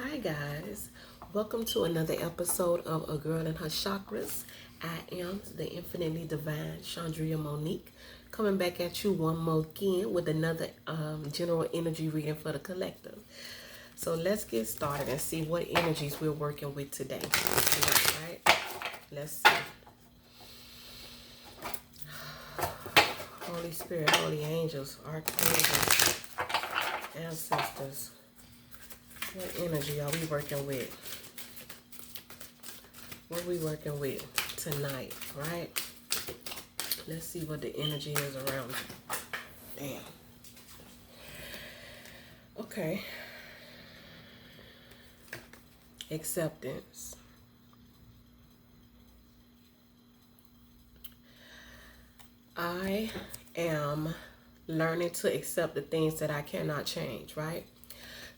Hi guys, welcome to another episode of A Girl and Her Chakras. I am the infinitely divine Chandria Monique, coming back at you one more again with another general energy reading for the collective. So let's get started and see what energies we're working with today. All right, let's see. Holy Spirit, holy angels, archangels, ancestors. What energy are we working with? What are we working with tonight, right? Let's see what the energy is around you. Damn. Okay. Acceptance. I am learning to accept the things that I cannot change, right?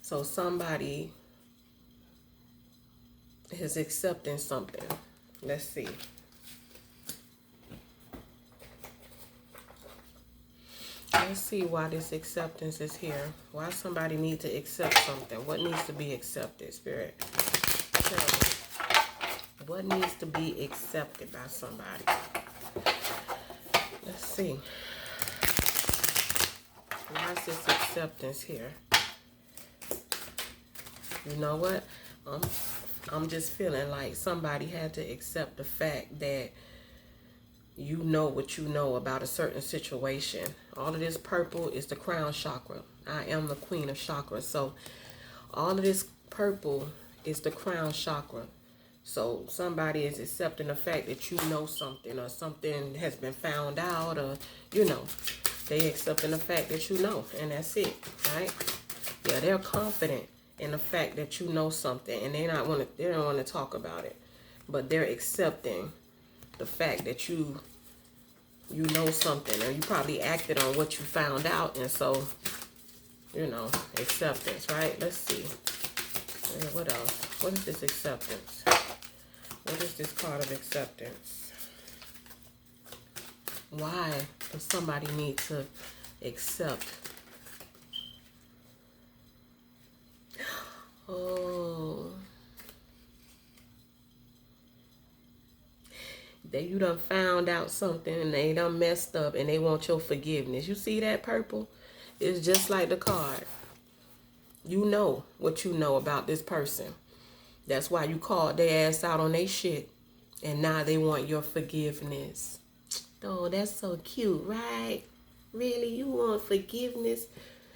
So somebody is accepting something. Let's see. Let's see why this acceptance is here. Why somebody needs to accept something. What needs to be accepted, Spirit? Tell me. What needs to be accepted by somebody? Let's see. Why is this acceptance here? You know what? I'm just feeling like somebody had to accept the fact that you know what you know about a certain situation. All of this purple is the crown chakra. I am the queen of chakras. So all of this purple is the crown chakra. So somebody is accepting the fact that you know something or something has been found out, or they accepting the fact that you know, and that's it, right? Yeah, they're confident in the fact that you know something, and they don't want to talk about it, but they're accepting the fact that you know something, or you probably acted on what you found out, and so acceptance, right? Let's see. What else? What is this acceptance? What is this card of acceptance? Why does somebody need to accept? Oh, you done found out something and they done messed up and they want your forgiveness. You see that purple? It's just like the card. You know what you know about this person. That's why you called their ass out on their shit. And now they want your forgiveness. Oh, that's so cute, right? Really? You want forgiveness?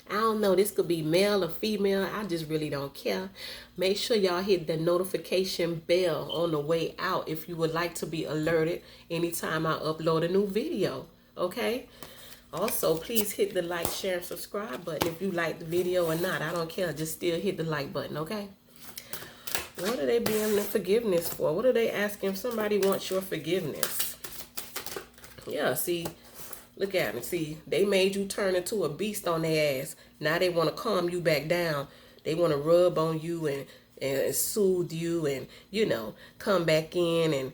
I don't know. This could be male or female. I just really don't care. Make sure y'all hit the notification bell on the way out if you would like to be alerted anytime I upload a new video. Okay? Also, please hit the like, share, and subscribe button if you like the video or not. I don't care. Just still hit the like button, okay? What are they being forgiveness for? What are they asking if somebody wants your forgiveness? Yeah, see, look at them. See, they made you turn into a beast on their ass. Now they want to calm you back down. They want to rub on you and soothe you and, come back in and,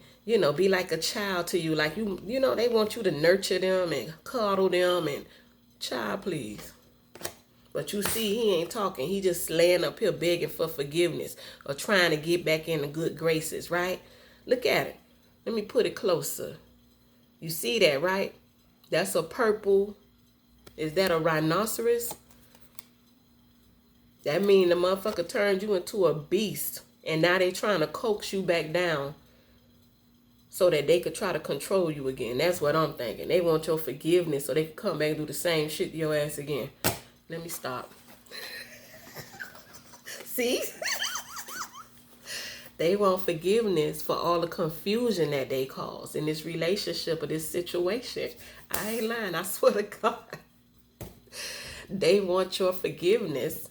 be like a child to you. Like, they want you to nurture them and cuddle them and, child, please. But you see, he ain't talking. He just laying up here begging for forgiveness or trying to get back in the good graces, right? Look at it. Let me put it closer. You see that, right? That's a purple. Is that a rhinoceros? That mean the motherfucker turned you into a beast. And now they trying to coax you back down so that they could try to control you again. That's what I'm thinking. They want your forgiveness so they can come back and do the same shit to your ass again. Let me stop. See? They want forgiveness for all the confusion that they caused in this relationship or this situation. I ain't lying. I swear to God. They want your forgiveness.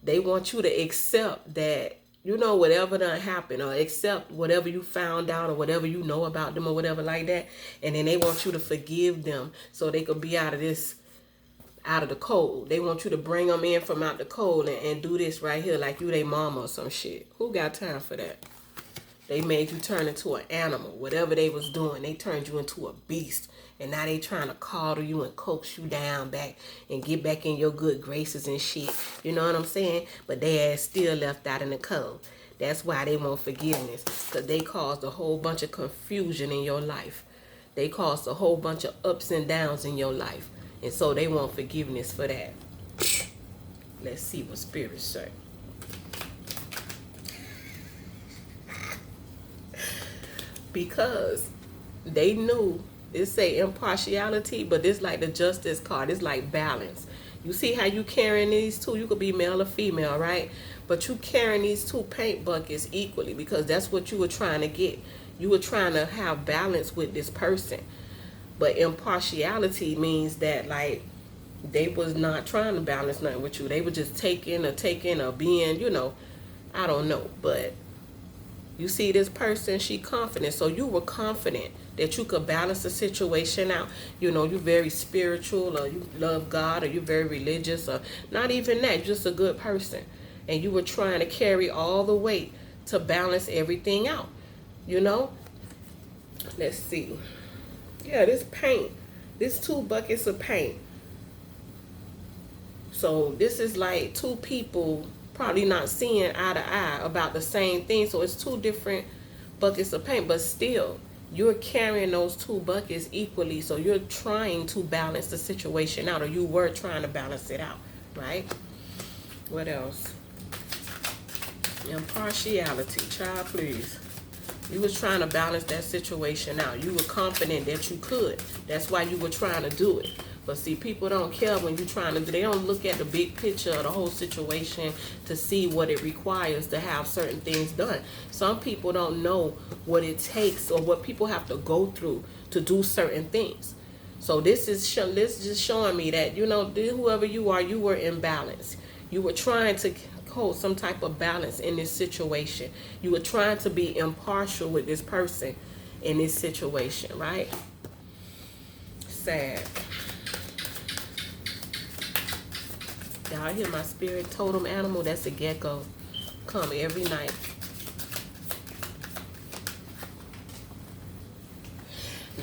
They want you to accept that, whatever done happened, or accept whatever you found out or whatever you know about them or whatever like that. And then they want you to forgive them so they could be out of the cold. They want you to bring them in from out the cold and do this right here like you they mama or some shit. Who got time for that? They made you turn into an animal. Whatever they was doing, they turned you into a beast. And now they trying to coddle you and coax you down back and get back in your good graces and shit. You know what I'm saying? But they ass still left out in the cold. That's why they want forgiveness. Because they caused a whole bunch of confusion in your life. They caused a whole bunch of ups and downs in your life. And so they want forgiveness for that. Let's see what spirits say. Because they knew, it say impartiality, but it's like the justice card. It's like balance. You see how you carrying these two? You could be male or female, right? But you carrying these two paint buckets equally because that's what you were trying to get. You were trying to have balance with this person. But impartiality means that, like, they was not trying to balance nothing with you. They were just taking or being, you know, I don't know. But you see this person, she confident. So you were confident that you could balance the situation out. You know, you're very spiritual, or you love God, or you're very religious, or not even that, you're just a good person. And you were trying to carry all the weight to balance everything out. You know? Let's see. Yeah, this paint. This 2 buckets of paint. So this is like 2 people probably not seeing eye to eye about the same thing. So it's 2 different buckets of paint, but still you're carrying those 2 buckets equally. So you're trying to balance the situation out, or you were trying to balance it out, right? What else? Impartiality, child, please. You was trying to balance that situation out. You were confident that you could. That's why you were trying to do it. But see, people don't care when you're trying to do. They don't look at the big picture of the whole situation to see what it requires to have certain things done. Some people don't know what it takes or what people have to go through to do certain things. So this is just showing me that, you know, whoever you are, you were in balance. You were trying to hold some type of balance in this situation. You were trying to be impartial with this person in this situation, right? Sad. Y'all hear my spirit totem animal? That's a gecko. Come every night.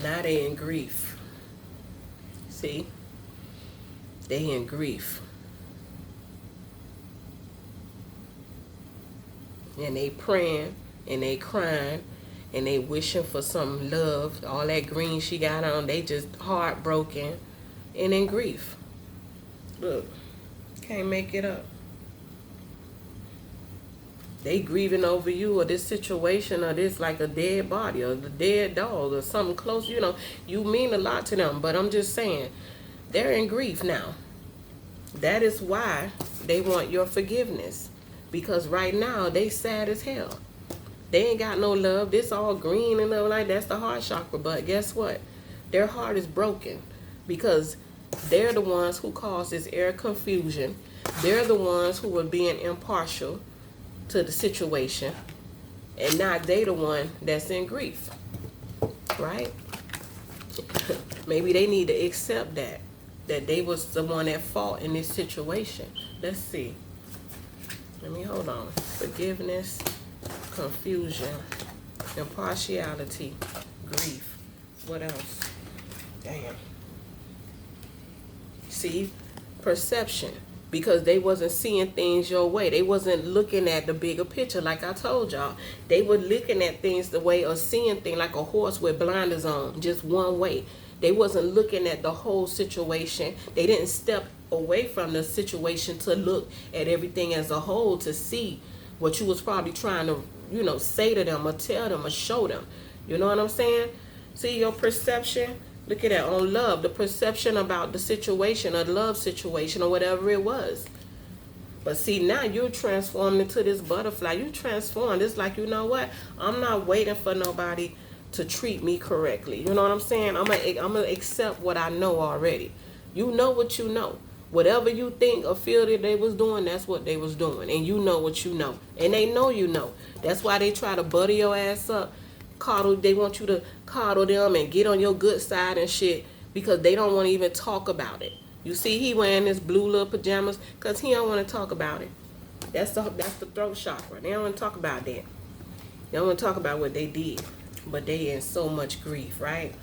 Now they in grief. See? They in grief. And they praying and they crying and they wishing for some love. All that green she got on, they just heartbroken and in grief. Look. Can't make it up. They grieving over you or this situation or this, like a dead body or the dead dog or something close. You know, you mean a lot to them, but I'm just saying they're in grief now. That is why they want your forgiveness, because right now they sad as hell. They ain't got no love. This all green and all like that's the heart chakra, but guess what? Their heart is broken because they're the ones who caused this air confusion. They're the ones who were being impartial to the situation. And now they the one that's in grief. Right? Maybe they need to accept that they was the one at fault in this situation. Let's see. Let me hold on. Forgiveness, confusion, impartiality, grief. What else? Damn. See, perception, because they wasn't seeing things your way. They wasn't looking at the bigger picture. Like I told y'all, they were looking at things the way of seeing things like a horse with blinders on, just one way. They wasn't looking at the whole situation. They didn't step away from the situation to look at everything as a whole to see what you was probably trying to, you know, say to them or tell them or show them. You know what I'm saying? See, your perception. Look at that on love, the perception about the situation or the love situation or whatever it was. But see, now you're transformed into this butterfly. You transformed. It's like, you know what? I'm not waiting for nobody to treat me correctly. You know what I'm saying? I'm gonna accept what I know already. You know what you know. Whatever you think or feel that they was doing, that's what they was doing. And you know what you know. And they know you know. That's why they try to butter your ass up. Coddle, they want you to coddle them and get on your good side and shit, because they don't want to even talk about it. You see, he wearing his blue little pajamas because he don't want to talk about it. That's the throat chakra. They don't want to talk about that. They don't want to talk about what they did, but they in so much grief, right?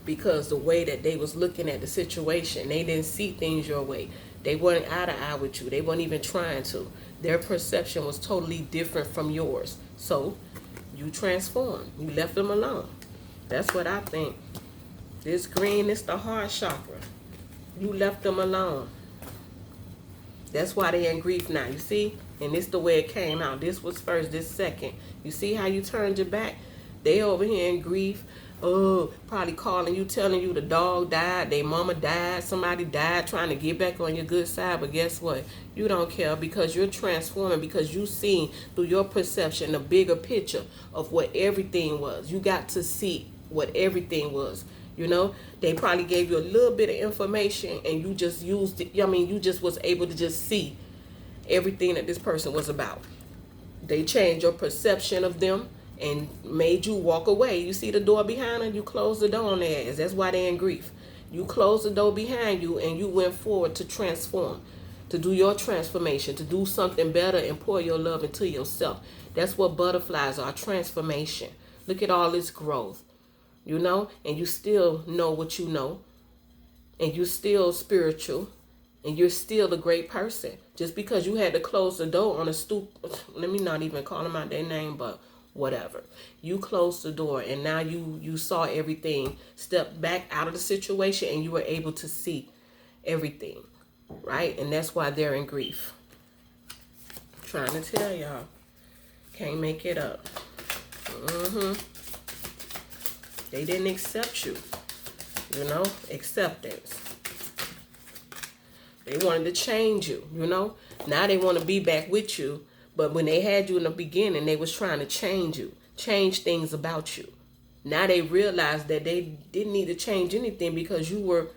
because the way that they was looking at the situation, they didn't see things your way. They weren't eye to eye with you. They weren't even trying to. Their perception was totally different from yours. So you transformed. You left them alone. That's what I think. This green is the heart chakra. You left them alone. That's why they in grief now. You see? And it's the way it came out. This was first, this second. You see how you turned your back? They over here in grief. Oh, probably calling you, telling you the dog died, their mama died, somebody died, trying to get back on your good side. But guess what? You don't care, because you're transforming, because you see through your perception the bigger picture of what everything was. You got to see what everything was. You know, they probably gave you a little bit of information and you just used it. I mean, you just was able to just see everything that this person was about. They changed your perception of them and made you walk away. You see the door behind them, you closed the door on their ass. That's why they're in grief. You closed the door behind you and you went forward to transform, to do your transformation, to do something better and pour your love into yourself. That's what butterflies are, transformation. Look at all this growth, you know, and you still know what you know, and you're still spiritual, and you're still a great person. Just because you had to close the door on a stoop, let me not even call them out their name, but whatever. You closed the door and now you saw everything, stepped back out of the situation, and you were able to see everything, right? And that's why they're in grief. I'm trying to tell y'all. Can't make it up. They didn't accept you. You know? Acceptance. They wanted to change you, you know? Now they want to be back with you. But when they had you in the beginning, they was trying to change you, change things about you. Now they realized that they didn't need to change anything because you were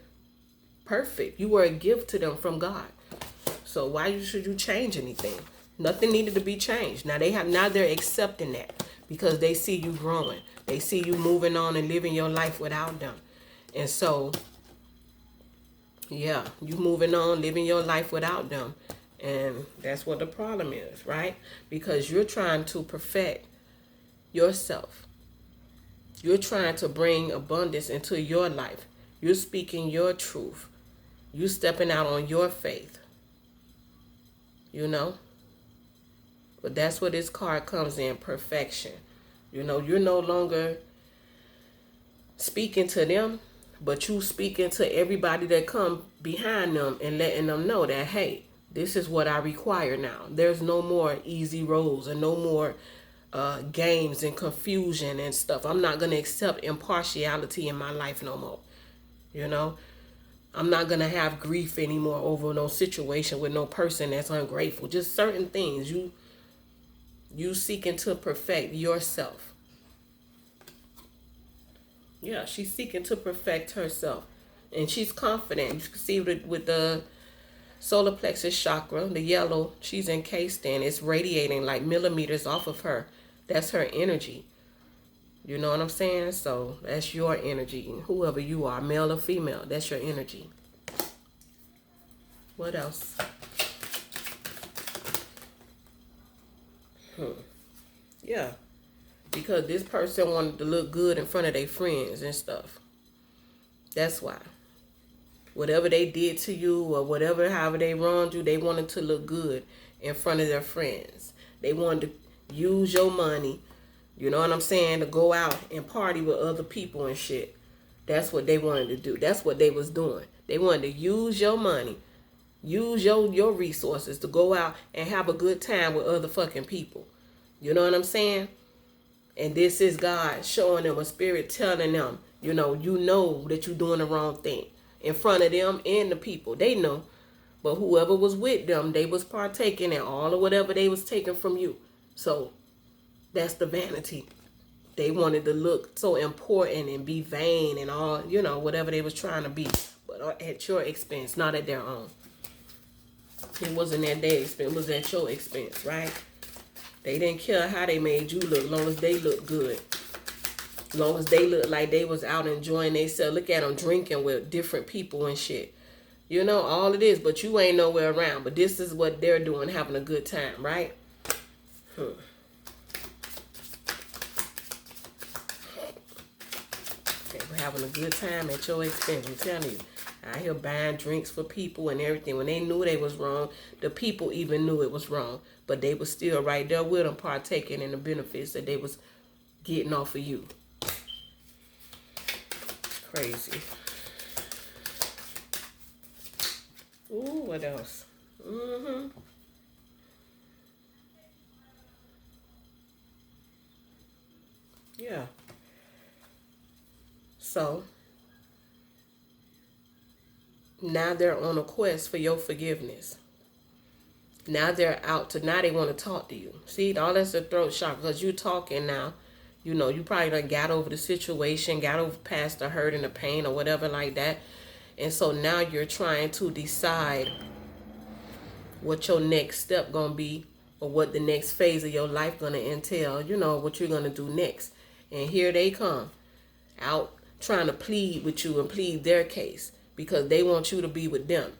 perfect. You were a gift to them from God. So why should you change anything? Nothing needed to be changed. Now they're accepting that because they see you growing. They see you moving on and living your life without them. And so, yeah, you moving on, living your life without them. And that's what the problem is, right? Because you're trying to perfect yourself. You're trying to bring abundance into your life. You're speaking your truth. You're stepping out on your faith. You know? But that's where this card comes in, perfection. You know, you're no longer speaking to them, but you speaking to everybody that come behind them and letting them know that, hey, this is what I require now. There's no more easy roads and no more games and confusion and stuff. I'm not going to accept impartiality in my life no more. You know, I'm not going to have grief anymore over no situation with no person that's ungrateful. Just certain things. You seeking to perfect yourself. Yeah, she's seeking to perfect herself. And she's confident. You can see with the solar plexus chakra, the yellow she's encased in, it's radiating like millimeters off of her. That's her energy. You know what I'm saying? So that's your energy. Whoever you are, male or female, that's your energy. What else? Yeah. Because this person wanted to look good in front of their friends and stuff. That's why. Whatever they did to you or whatever, however they wronged you, they wanted to look good in front of their friends. They wanted to use your money, you know what I'm saying, to go out and party with other people and shit. That's what they wanted to do. That's what they was doing. They wanted to use your money, use your resources to go out and have a good time with other fucking people. You know what I'm saying? And this is God showing them, a spirit telling them, you know that you're doing the wrong thing. In front of them and the people. They know. But whoever was with them, they was partaking in all of whatever they was taking from you. So that's the vanity. They wanted to look so important and be vain and all, you know, whatever they was trying to be. But at your expense, not at their own. It wasn't at their expense. It was at your expense, right? They didn't care how they made you look, as long as they looked good. As long as they looked like they was out enjoying themselves. Look at them drinking with different people and shit. You know, all it is, but you ain't nowhere around. But this is what they're doing, having a good time, right? Okay, having a good time at your expense. I'm telling you. Out here buying drinks for people and everything. When they knew they was wrong, the people even knew it was wrong. But they was still right there with them, partaking in the benefits that they was getting off of you. Crazy. Ooh, what else? Yeah. So, now they're on a quest for your forgiveness. Now they're out to, now they want to talk to you. See, all that's a throat shock because you talking now. You know, you probably done got over the situation, got over past the hurt and the pain or whatever like that. And so now you're trying to decide what your next step gonna be or what the next phase of your life gonna entail. You know, what you're gonna do next. And here they come out trying to plead with you and plead their case because they want you to be with them.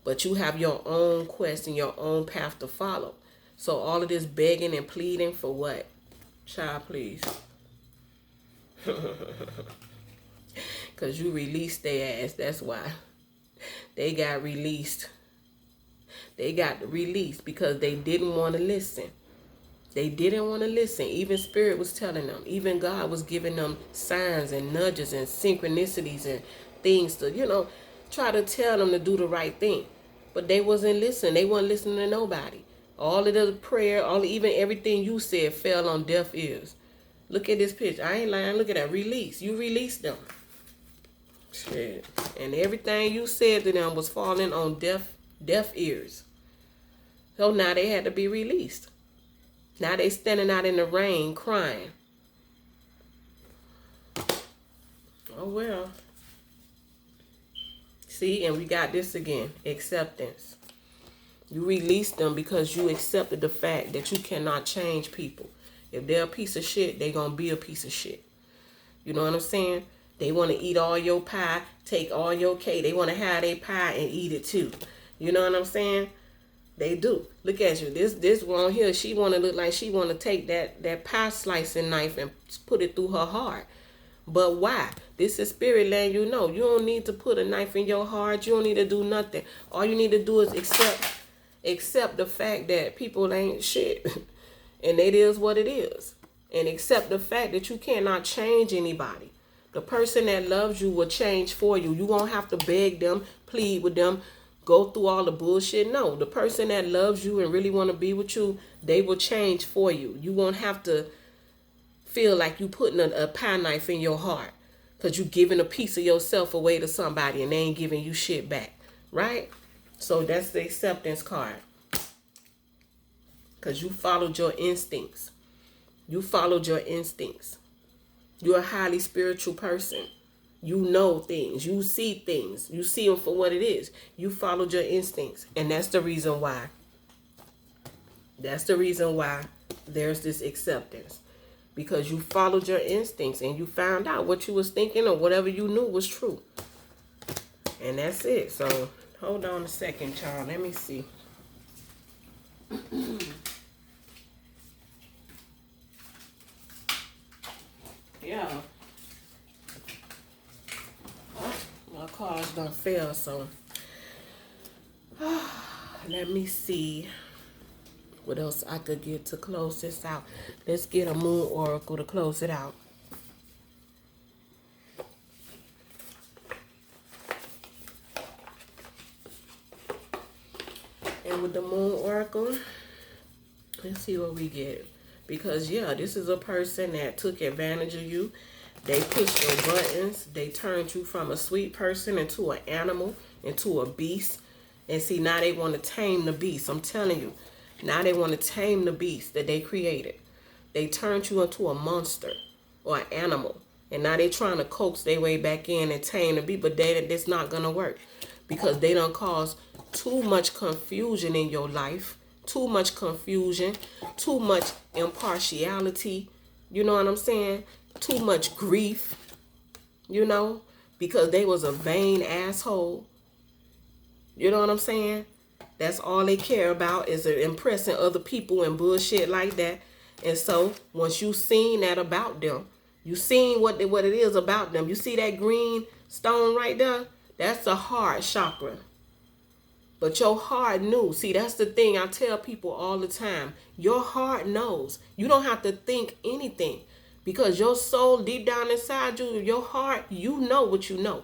But you have your own quest and your own path to follow. So all of this begging and pleading for what? Child, please. Because you released their ass. That's why. They got released. They got released because they didn't want to listen. They didn't want to listen. Even Spirit was telling them. Even God was giving them signs and nudges and synchronicities and things to, you know, try to tell them to do the right thing. But they wasn't listening. They wasn't listening to nobody. All of the prayer, even everything you said fell on deaf ears. Look at this picture. I ain't lying. Look at that. Release. You released them. Shit. And everything you said to them was falling on deaf ears. So now they had to be released. Now they standing out in the rain crying. Oh well. See, and we got this again. Acceptance. You released them because you accepted the fact that you cannot change people. If they're a piece of shit, they gonna be a piece of shit. You know what I'm saying? They want to eat all your pie, take all your cake. They want to have their pie and eat it too. You know what I'm saying? They do. Look at you. This one here, she want to look like she want to take that pie slicing knife and put it through her heart. But why? This is Spirit letting you know. You don't need to put a knife in your heart. You don't need to do nothing. All you need to do is accept the fact that people ain't shit. And it is what it is. And accept the fact that you cannot change anybody. The person that loves you will change for you. You won't have to beg them, plead with them, go through all the bullshit. No, the person that loves you and really want to be with you, they will change for you. You won't have to feel like you putting a pie knife in your heart because you giving a piece of yourself away to somebody and they ain't giving you shit back. Right? So that's the acceptance card. Because you followed your instincts. You followed your instincts. You're a highly spiritual person. You know things. You see things. You see them for what it is. You followed your instincts. And that's the reason why. That's the reason why there's this acceptance. Because you followed your instincts and you found out what you was thinking or whatever you knew was true. And that's it. So, hold on a second, child. Let me see. Yeah. My cards don't fail, so let me see what else I could get to close this out. Let's get a moon oracle to close it out. And with the moon oracle, let's see what we get. Because, yeah, this is a person that took advantage of you. They pushed your buttons. They turned you from a sweet person into an animal, into a beast. And see, now they want to tame the beast. I'm telling you. Now they want to tame the beast that they created. They turned you into a monster or an animal. And now they trying to coax their way back in and tame the beast. But that's not going to work. Because they done caused too much confusion in your life. Too much confusion, too much impartiality, you know what I'm saying? Too much grief, you know, because they was a vain asshole. You know what I'm saying? That's all they care about is impressing other people and bullshit like that. And so once you seen that about them, You seen what it is about them. You see that green stone right there? That's the heart chakra. But your heart knew. See, that's the thing I tell people all the time. Your heart knows. You don't have to think anything. Because your soul deep down inside you, your heart, you know what you know.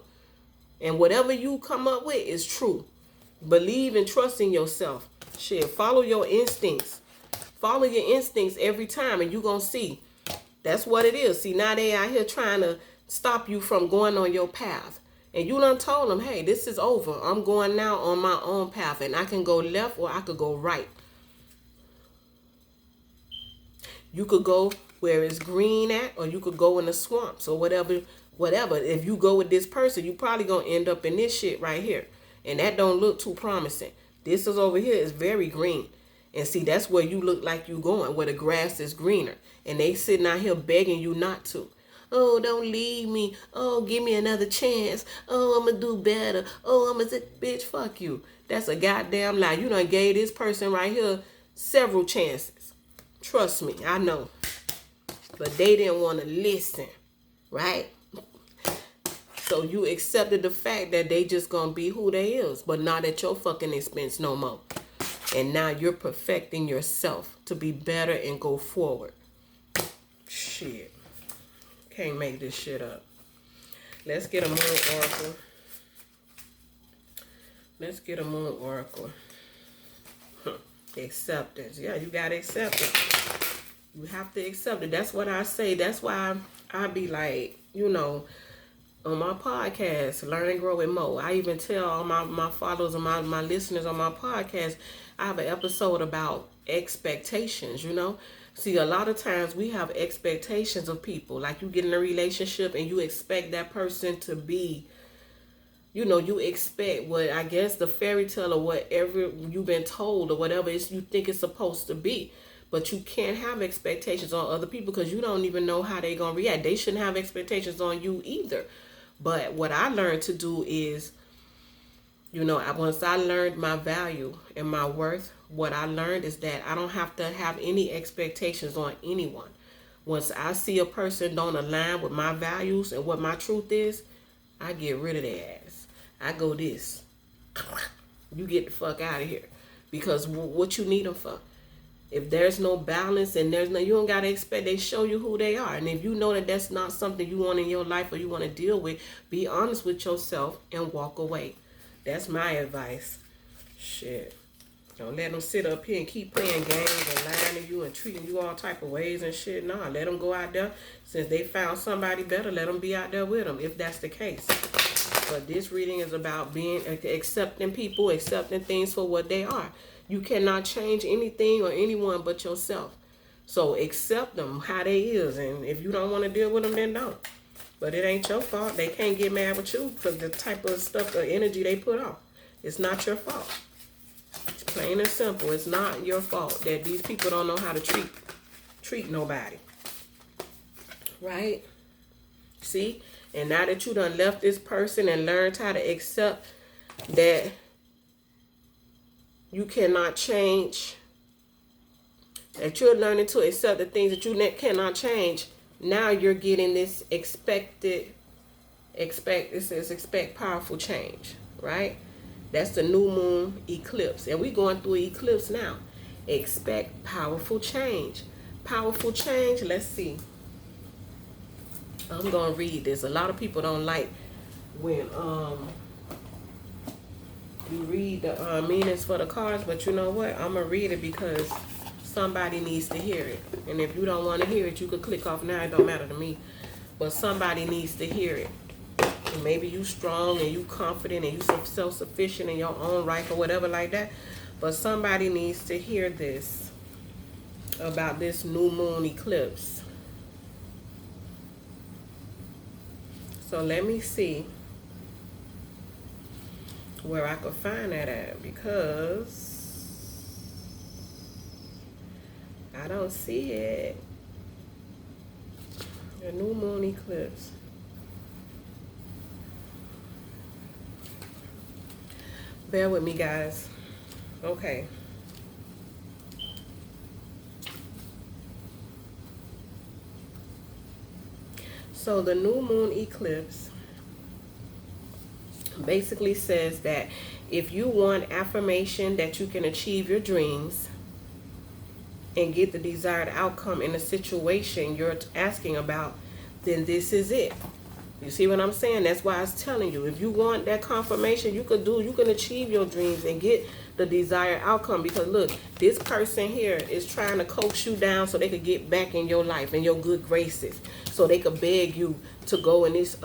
And whatever you come up with is true. Believe and trust in yourself. Shit, follow your instincts. Follow your instincts every time and you're going to see. That's what it is. See, now they out here trying to stop you from going on your path. And you done told them, hey, this is over. I'm going now on my own path. And I can go left or I could go right. You could go where it's green at, or you could go in the swamps or whatever. If you go with this person, you probably going to end up in this shit right here. And that don't look too promising. This is over here is very green. And see, that's where you look like you going, where the grass is greener. And they sitting out here begging you not to. Oh, don't leave me. Oh, give me another chance. Oh, I'm going to do better. Oh, I'm going to say, bitch, fuck you. That's a goddamn lie. You done gave this person right here several chances. Trust me, I know. But they didn't want to listen, right? So you accepted the fact that they just going to be who they is, but not at your fucking expense no more. And now you're perfecting yourself to be better and go forward. Shit. Can't make this shit up. Let's get a moon oracle. Let's get a moon oracle. Acceptance. Yeah, you got to accept it. You have to accept it. That's what I say. That's why I be like, you know, on my podcast, Learn and Grow with Mo. I even tell all my followers and my listeners on my podcast, I have an episode about expectations, you know. See, a lot of times we have expectations of people. Like you get in a relationship and you expect that person to be, you know, you expect what, I guess, the fairy tale or whatever you've been told or whatever you think it's supposed to be. But you can't have expectations on other people because you don't even know how they're going to react. They shouldn't have expectations on you either. But what I learned to do is, you know, once I learned my value and my worth, what I learned is that I don't have to have any expectations on anyone. Once I see a person don't align with my values and what my truth is, I get rid of their ass. I go this. You get the fuck out of here. Because what you need them for? If there's no balance and you don't got to expect they show you who they are. And if you know that that's not something you want in your life or you want to deal with, be honest with yourself and walk away. That's my advice. Shit. Don't let them sit up here and keep playing games and lying to you and treating you all type of ways and shit. Nah, let them go out there. Since they found somebody better, let them be out there with them if that's the case. But this reading is about accepting people, accepting things for what they are. You cannot change anything or anyone but yourself. So accept them how they is. And if you don't want to deal with them, then don't. But it ain't your fault. They can't get mad with you because the type of stuff, the energy they put off. It's not your fault. It's plain and simple. It's not your fault that these people don't know how to treat nobody. Right? See? And now that you done left this person and learned how to accept that you cannot change, that you're learning to accept the things that you cannot change, now you're getting this expect powerful change, right? That's the new moon eclipse. And we're going through an eclipse now. Expect powerful change. Powerful change, let's see. I'm going to read this. A lot of people don't like when you read the meanings for the cards, but you know what? I'm going to read it because somebody needs to hear it. And if you don't want to hear it, you could click off now. It don't matter to me. But somebody needs to hear it. And maybe you strong and you confident and you self-sufficient in your own right or whatever like that. But somebody needs to hear this about this new moon eclipse. So let me see where I could find that at, because I don't see it. The new moon eclipse. Bear with me, guys. Okay. So the new moon eclipse basically says that if you want affirmation that you can achieve your dreams and get the desired outcome in the situation you're asking about, then this is it. You see what I'm saying? That's why I was telling you, if you want that confirmation, you can achieve your dreams and get the desired outcome. Because look, this person here is trying to coax you down so they could get back in your life and your good graces, so they could beg you to go in this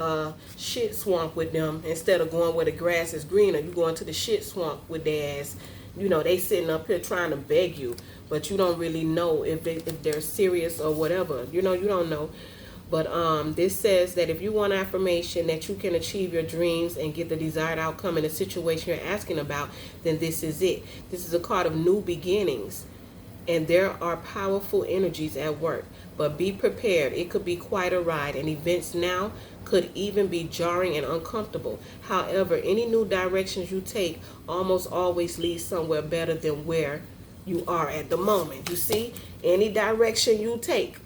shit swamp with them instead of going where the grass is greener. You going to the shit swamp with their ass. You know, they sitting up here trying to beg you, but you don't really know if they're serious or whatever. You know, you don't know. But this says that if you want affirmation that you can achieve your dreams and get the desired outcome in the situation you're asking about, then this is it. This is a card of new beginnings, and there are powerful energies at work. But be prepared. It could be quite a ride, and events now could even be jarring and uncomfortable. However, any new directions you take almost always lead somewhere better than where you are at the moment. You see, any direction you take,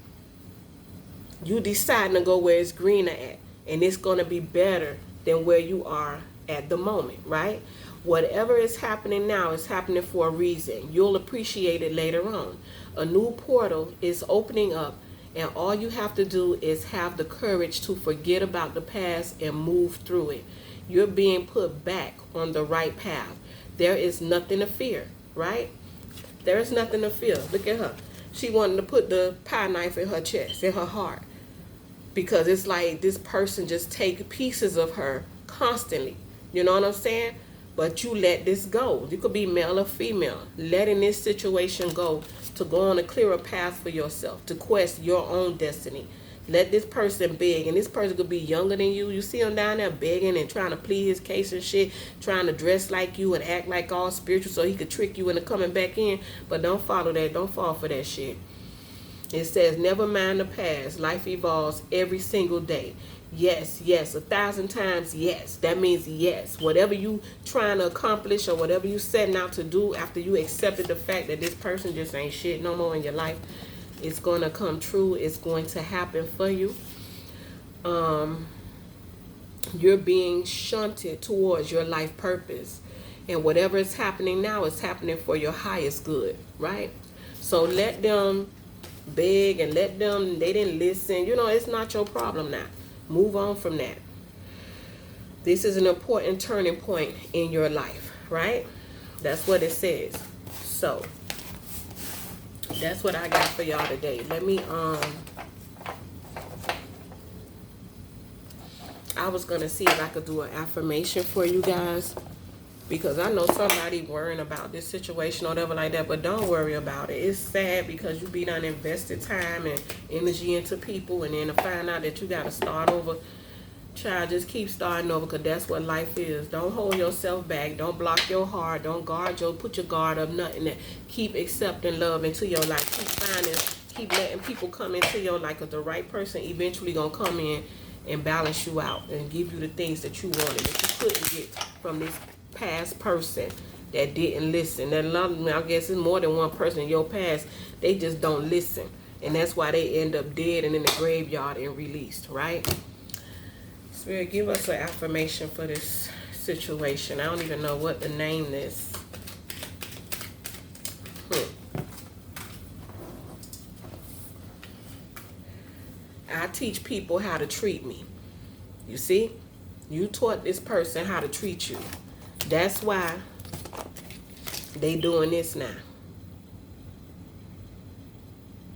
you deciding to go where it's greener at, and it's going to be better than where you are at the moment, right? Whatever is happening now is happening for a reason. You'll appreciate it later on. A new portal is opening up, and all you have to do is have the courage to forget about the past and move through it. You're being put back on the right path. There is nothing to fear, right? There is nothing to fear. Look at her. She wanted to put the pie knife in her chest, in her heart. Because it's like this person just take pieces of her constantly. You know what I'm saying? But you let this go. You could be male or female. Letting this situation go to go on a clearer path for yourself, to quest your own destiny. Let this person beg, and this person could be younger than you. You see him down there begging and trying to plead his case and shit, trying to dress like you and act like all spiritual so he could trick you into coming back in. But don't follow that. Don't fall for that shit. It says, never mind the past. Life evolves every single day. Yes, yes, 1,000 times yes. That means yes. Whatever you trying to accomplish or whatever you setting out to do after you accepted the fact that this person just ain't shit no more in your life, it's going to come true. It's going to happen for you. You're being shunted towards your life purpose. And whatever is happening now is happening for your highest good, right? So let them beg and let them, they didn't listen. You know, it's not your problem now. Move on from that. This is an important turning point in your life, right? That's what it says. So that's what I got for y'all today. Let me I was gonna see if I could do an affirmation for you guys, because I know somebody worrying about this situation or whatever like that, but don't worry about it. It's sad because you be done invested time and energy into people, and then to find out that you got to start over. Child, just keep starting over, because that's what life is. Don't hold yourself back. Don't block your heart. Don't put your guard up, nothing. That. Keep accepting love into your life. Keep letting people come into your life, because the right person eventually going to come in and balance you out and give you the things that you wanted, that you couldn't get from this past person that didn't listen. And I guess it's more than one person in your past. They just don't listen, and that's why they end up dead and in the graveyard and released, right? Spirit, give us an affirmation for this situation. I don't even know what to name this. I teach people how to treat me. You see? You taught this person how to treat you. That's why they doing this now.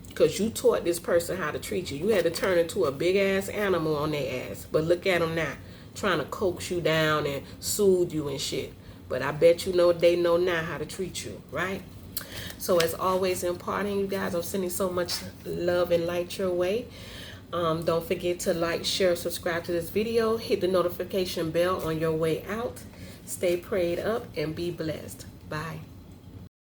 Because you taught this person how to treat you. You had to turn into a big-ass animal on their ass. But look at them now, trying to coax you down and soothe you and shit. But I bet you know they know now how to treat you, right? So as always, imparting, you guys, I'm sending so much love and light your way. Don't forget to like, share, subscribe to this video. Hit the notification bell on your way out. Stay prayed up and be blessed. Bye.